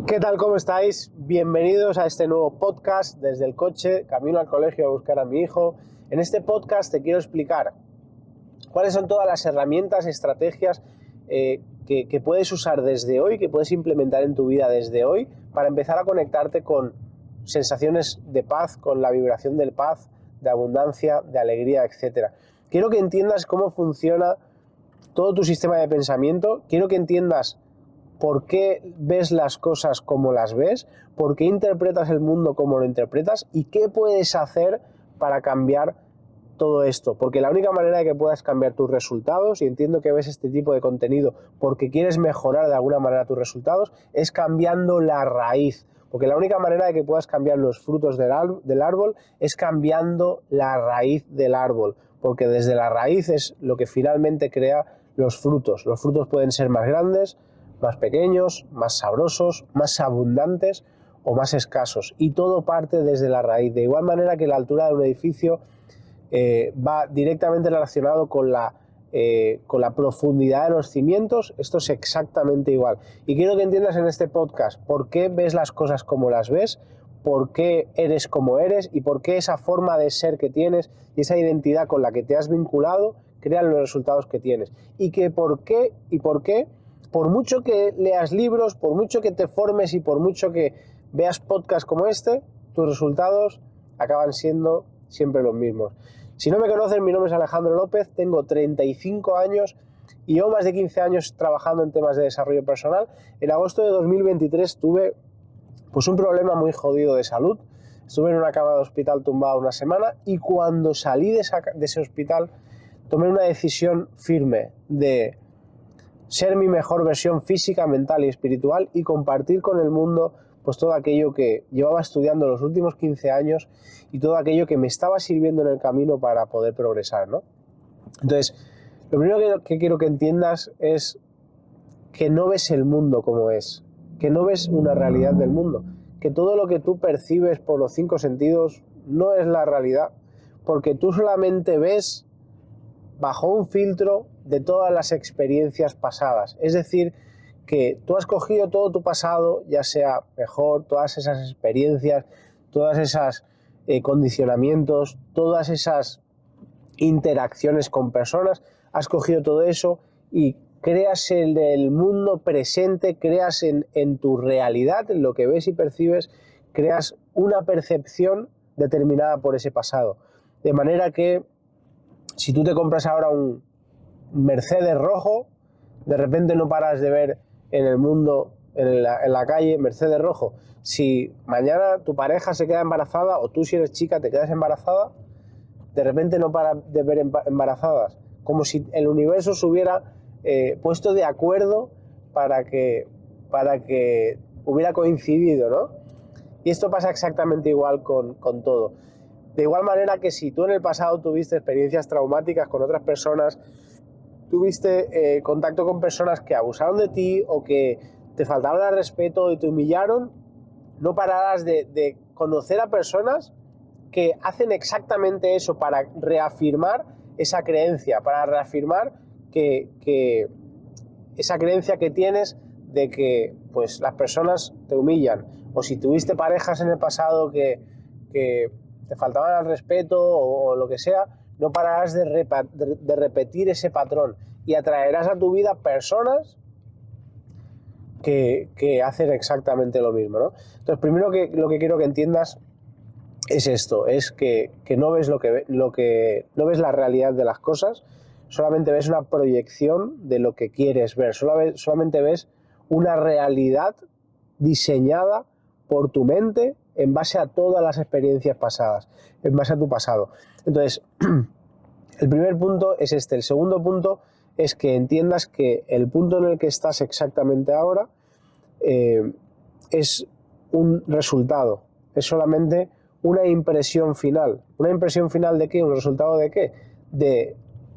¿Qué tal? ¿Cómo estáis? Bienvenidos a este nuevo podcast desde el coche, camino al colegio a buscar a mi hijo. En este podcast te quiero explicar cuáles son todas las herramientas, estrategias que puedes usar desde hoy, que puedes implementar en tu vida desde hoy para empezar a conectarte con sensaciones de paz, con la vibración del paz, de abundancia, de alegría, etc. Quiero que entiendas cómo funciona todo tu sistema de pensamiento, quiero que entiendas por qué ves las cosas como las ves, por qué interpretas el mundo como lo interpretas y qué puedes hacer para cambiar todo esto. Porque la única manera de que puedas cambiar tus resultados, y entiendo que ves este tipo de contenido porque quieres mejorar de alguna manera tus resultados, es cambiando la raíz. Porque la única manera de que puedas cambiar los frutos del árbol es cambiando la raíz del árbol. Porque desde la raíz es lo que finalmente crea los frutos. Los frutos pueden ser más grandes, más pequeños, más sabrosos, más abundantes o más escasos. Y todo parte desde la raíz. De igual manera que la altura de un edificio va directamente relacionado con la profundidad de los cimientos, esto es exactamente igual. Y quiero que entiendas en este podcast por qué ves las cosas como las ves, por qué eres como eres y por qué esa forma de ser que tienes y esa identidad con la que te has vinculado crean los resultados que tienes. Y que por qué, por mucho que leas libros, por mucho que te formes y por mucho que veas podcasts como este, tus resultados acaban siendo siempre los mismos. Si no me conocen, mi nombre es Alejandro López, tengo 35 años y llevo más de 15 años trabajando en temas de desarrollo personal. En agosto de 2023 tuve un problema muy jodido de salud. Estuve en una cama de hospital tumbado una semana y cuando salí de ese hospital tomé una decisión firme de ser mi mejor versión física, mental y espiritual y compartir con el mundo pues todo aquello que llevaba estudiando los últimos 15 años y todo aquello que me estaba sirviendo en el camino para poder progresar, ¿no? Entonces, lo primero que quiero que entiendas es que no ves el mundo como es, que no ves una realidad del mundo, que todo lo que tú percibes por los 5 sentidos no es la realidad, porque tú solamente ves bajo un filtro de todas las experiencias pasadas. Es decir, que tú has cogido todo tu pasado, ya sea mejor, todas esas experiencias, todas esas condicionamientos, todas esas interacciones con personas, has cogido todo eso y creas en el mundo presente, creas en tu realidad, en lo que ves y percibes, creas una percepción determinada por ese pasado. De manera que si tú te compras ahora un Mercedes rojo, de repente no paras de ver en el mundo, en la calle, Mercedes rojo. Si mañana tu pareja se queda embarazada o tú si eres chica te quedas embarazada, de repente no paras de ver embarazadas. Como si el universo se hubiera puesto de acuerdo para que hubiera coincidido, ¿no? Y esto pasa exactamente igual con todo. De igual manera que si tú en el pasado tuviste experiencias traumáticas con otras personas, tuviste contacto con personas que abusaron de ti o que te faltaron al respeto y te humillaron, no pararás de conocer a personas que hacen exactamente eso para reafirmar esa creencia, para reafirmar que esa creencia que tienes de que pues las personas te humillan, o si tuviste parejas en el pasado que te faltaban al respeto o lo que sea, no pararás de repetir ese patrón y atraerás a tu vida personas que hacen exactamente lo mismo, ¿no? Entonces, primero lo que quiero que entiendas es esto, es que no ves no ves la realidad de las cosas, solamente ves una proyección de lo que quieres ver, solamente ves una realidad diseñada por tu mente en base a todas las experiencias pasadas, en base a tu pasado. Entonces, el primer punto es este. El segundo punto es que entiendas que el punto en el que estás exactamente ahora es un resultado, es solamente una impresión final. ¿Una impresión final de qué? ¿Un resultado de qué? De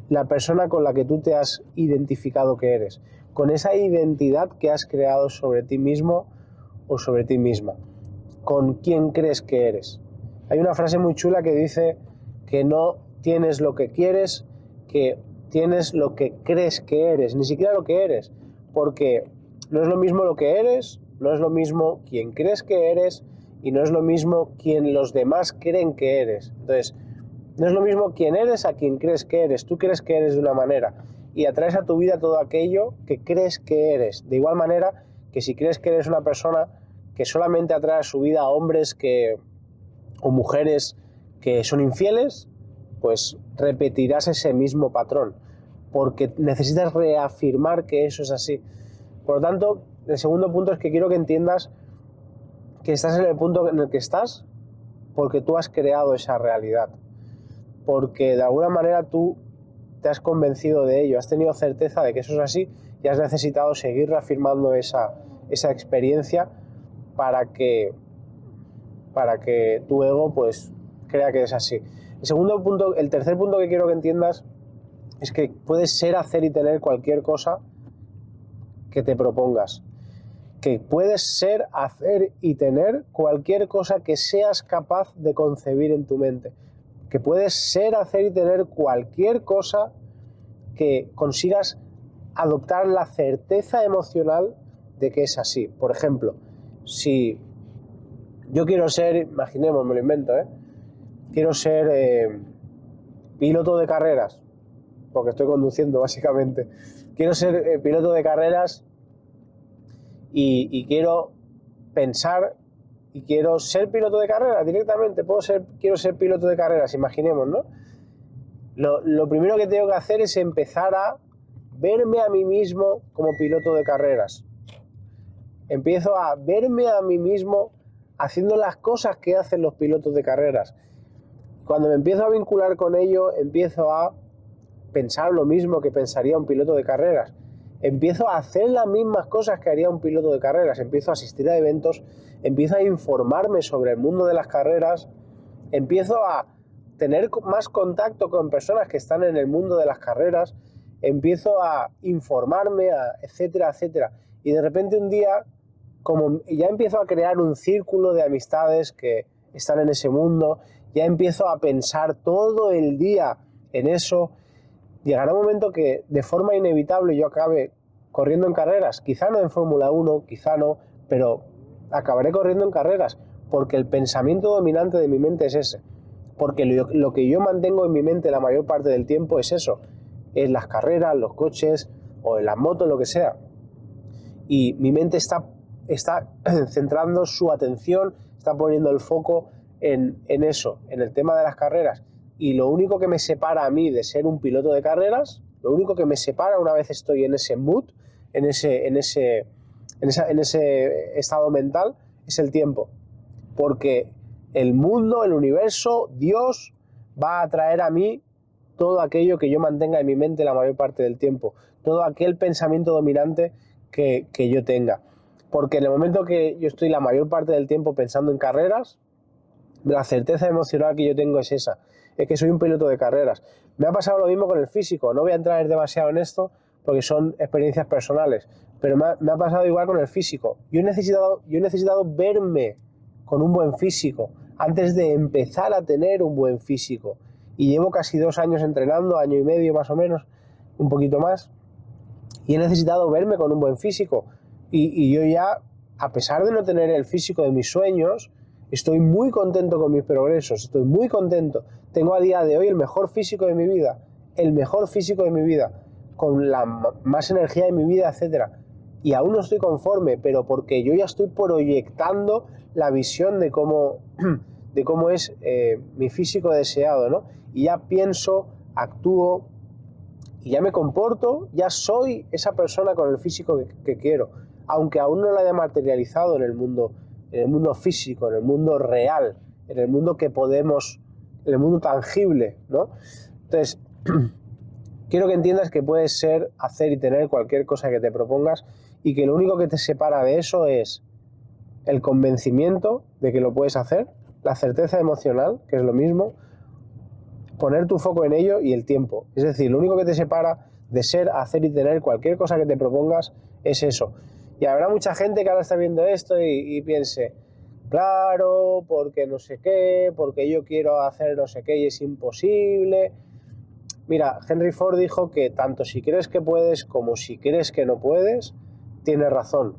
la persona con la que tú te has identificado que eres, con esa identidad que has creado sobre ti mismo o sobre ti misma, con quién crees que eres. Hay una frase muy chula que dice que no tienes lo que quieres, que tienes lo que crees que eres, ni siquiera lo que eres, porque no es lo mismo lo que eres no es lo mismo quien crees que eres y no es lo mismo quien los demás creen que eres. Entonces, no es lo mismo quién eres a quien crees que eres. Tú crees que eres de una manera y atraes a tu vida todo aquello que crees que eres. De igual manera que si crees que eres una persona que solamente atrae a su vida a hombres o mujeres que son infieles, pues repetirás ese mismo patrón, porque necesitas reafirmar que eso es así. Por lo tanto, el segundo punto es que quiero que entiendas que estás en el punto en el que estás porque tú has creado esa realidad, porque de alguna manera tú te has convencido de ello, has tenido certeza de que eso es así y has necesitado seguir reafirmando esa experiencia para que tu ego pues crea que es así. El tercer punto que quiero que entiendas es que puedes ser, hacer y tener cualquier cosa que te propongas. Que puedes ser, hacer y tener cualquier cosa que seas capaz de concebir en tu mente. Que puedes ser, hacer y tener cualquier cosa que consigas adoptar la certeza emocional de que es así. Por ejemplo, si yo quiero ser, imaginemos, me lo invento, quiero ser piloto de carreras, porque estoy conduciendo básicamente. Quiero ser piloto de carreras y quiero pensar y quiero ser piloto de carreras directamente. Quiero ser piloto de carreras, imaginemos, ¿no? Lo primero que tengo que hacer es empezar a verme a mí mismo como piloto de carreras. Empiezo a verme a mí mismo haciendo las cosas que hacen los pilotos de carreras. Cuando me empiezo a vincular con ello, empiezo a pensar lo mismo que pensaría un piloto de carreras. Empiezo a hacer las mismas cosas que haría un piloto de carreras. Empiezo a asistir a eventos, empiezo a informarme sobre el mundo de las carreras, empiezo a tener más contacto con personas que están en el mundo de las carreras, empiezo a informarme, etcétera, etcétera. Y de repente un día, como ya empiezo a crear un círculo de amistades que están en ese mundo, ya empiezo a pensar todo el día en eso, llegará un momento que de forma inevitable yo acabe corriendo en carreras, quizá no en Fórmula 1, quizá no, pero acabaré corriendo en carreras, porque el pensamiento dominante de mi mente es ese, porque lo que yo mantengo en mi mente la mayor parte del tiempo es eso, es las carreras, los coches o en las motos, lo que sea, y mi mente está centrando su atención, está poniendo el foco en eso, en el tema de las carreras. Y lo único que me separa a mí de ser un piloto de carreras, lo único que me separa una vez estoy en ese mood, en ese estado mental, es el tiempo. Porque el mundo, el universo, Dios va a traer a mí todo aquello que yo mantenga en mi mente la mayor parte del tiempo, todo aquel pensamiento dominante que yo tenga. Porque en el momento que yo estoy la mayor parte del tiempo pensando en carreras, la certeza emocional que yo tengo es esa, es que soy un piloto de carreras. Me ha pasado lo mismo con el físico, no voy a entrar demasiado en esto porque son experiencias personales, pero me ha pasado igual con el físico. Yo he necesitado verme con un buen físico antes de empezar a tener un buen físico. Y llevo casi 2 años entrenando, año y medio más o menos, un poquito más, y he necesitado verme con un buen físico. Y yo ya, a pesar de no tener el físico de mis sueños, estoy muy contento con mis progresos, estoy muy contento. Tengo a día de hoy el mejor físico de mi vida, con la más energía de mi vida, etc. Y aún no estoy conforme, pero porque yo ya estoy proyectando la visión de cómo es mi físico deseado, ¿no? Y ya pienso, actúo y ya me comporto, ya soy esa persona con el físico que quiero, aunque aún no lo haya materializado en el mundo físico, en el mundo real, en el mundo en el mundo tangible, ¿no? Entonces, quiero que entiendas que puedes ser, hacer y tener cualquier cosa que te propongas y que lo único que te separa de eso es el convencimiento de que lo puedes hacer, la certeza emocional, que es lo mismo, poner tu foco en ello y el tiempo. Es decir, lo único que te separa de ser, hacer y tener cualquier cosa que te propongas es eso. Y habrá mucha gente que ahora está viendo esto y piense, claro, porque no sé qué, porque yo quiero hacer no sé qué y es imposible. Mira, Henry Ford dijo que tanto si crees que puedes como si crees que no puedes, tienes razón.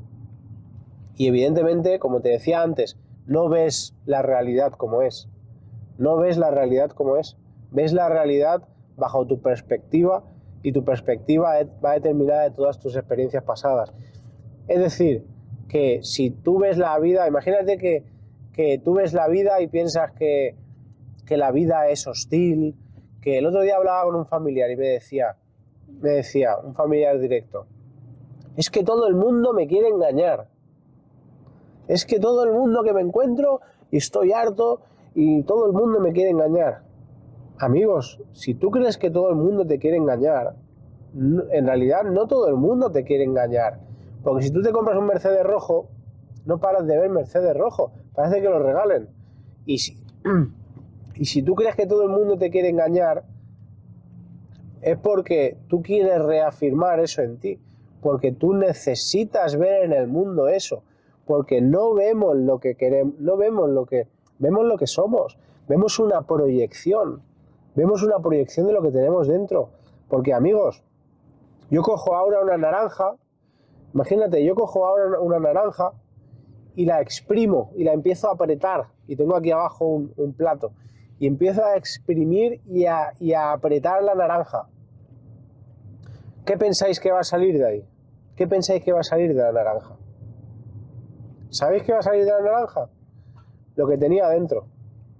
Y evidentemente, como te decía antes, no ves la realidad como es. No ves la realidad como es. Ves la realidad bajo tu perspectiva y tu perspectiva va determinada de todas tus experiencias pasadas. Es decir, que si tú ves la vida, imagínate que tú ves la vida y piensas que la vida es hostil, que el otro día hablaba con un familiar y me decía, un familiar directo, es que todo el mundo me quiere engañar. Es que todo el mundo que me encuentro y estoy harto y todo el mundo me quiere engañar. Amigos, si tú crees que todo el mundo te quiere engañar, en realidad no todo el mundo te quiere engañar. Porque si tú te compras un Mercedes rojo, no paras de ver Mercedes rojo, parece que lo regalen. Y si tú crees que todo el mundo te quiere engañar, es porque tú quieres reafirmar eso en ti, porque tú necesitas ver en el mundo eso, porque no vemos lo que queremos, vemos lo que somos, vemos una proyección de lo que tenemos dentro. Porque amigos, yo cojo ahora una naranja, imagínate, yo cojo ahora una naranja y la exprimo y la empiezo a apretar, y tengo aquí abajo un plato, y empiezo a exprimir y a apretar la naranja. ¿Qué pensáis que va a salir de ahí? ¿Qué pensáis que va a salir de la naranja? ¿Sabéis qué va a salir de la naranja? Lo que tenía dentro.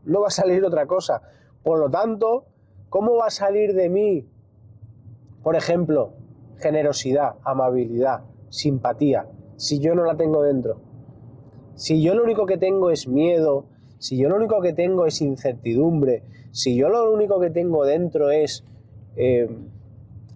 No va a salir otra cosa. Por lo tanto, ¿cómo va a salir de mí, por ejemplo, generosidad, amabilidad, simpatía, si yo no la tengo dentro? Si yo lo único que tengo es miedo, si yo lo único que tengo es incertidumbre, si yo lo único que tengo dentro es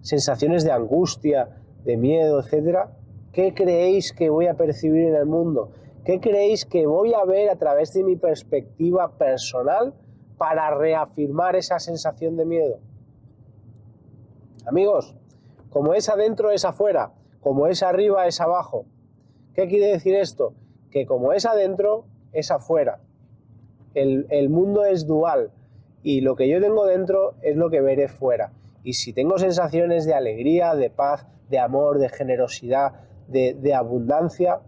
sensaciones de angustia, de miedo, etcétera, ¿qué creéis que voy a percibir en el mundo? ¿Qué creéis que voy a ver a través de mi perspectiva personal para reafirmar esa sensación de miedo? Amigos, como es adentro es afuera, como es arriba es abajo. ¿Qué quiere decir esto? Que como es adentro es afuera. El mundo es dual y lo que yo tengo dentro es lo que veré fuera. Y si tengo sensaciones de alegría, de paz, de amor, de generosidad, de abundancia,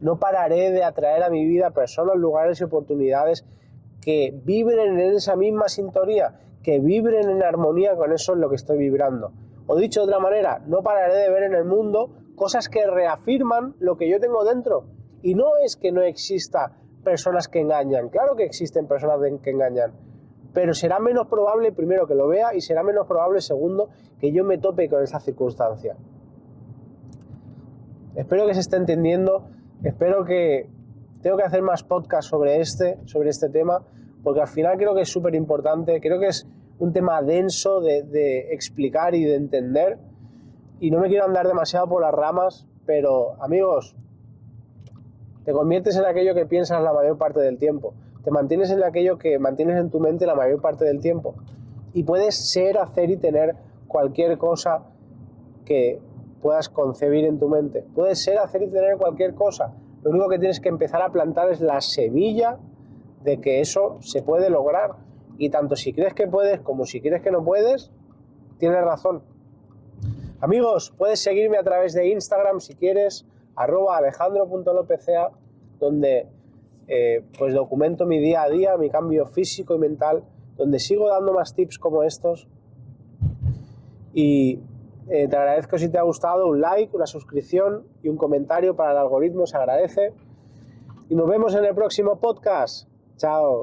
no pararé de atraer a mi vida personas, lugares y oportunidades que vibren en esa misma sintonía, que vibren en armonía con eso en lo que estoy vibrando. O dicho de otra manera, no pararé de ver en el mundo cosas que reafirman lo que yo tengo dentro. Y no es que no exista personas que engañan, claro que existen personas que engañan, pero será menos probable, primero, que lo vea, y será menos probable, segundo, que yo me tope con esa circunstancia. Espero que se esté entendiendo, espero que... Tengo que hacer más podcasts sobre este tema, porque al final creo que es súper importante, creo que es un tema denso de explicar y de entender, y no me quiero andar demasiado por las ramas, pero amigos, te conviertes en aquello que piensas la mayor parte del tiempo, te mantienes en aquello que mantienes en tu mente la mayor parte del tiempo, y puedes ser, hacer y tener cualquier cosa que puedas concebir en tu mente. Puedes ser, hacer y tener cualquier cosa. Lo único que tienes que empezar a plantar es la semilla de que eso se puede lograr. Y tanto si crees que puedes como si crees que no puedes, tienes razón. Amigos, puedes seguirme a través de Instagram si quieres, @alejandro.lopeza, donde pues documento mi día a día, mi cambio físico y mental, donde sigo dando más tips como estos. Y te agradezco si te ha gustado, un like, una suscripción y un comentario para el algoritmo, se agradece. Y nos vemos en el próximo podcast. Chao.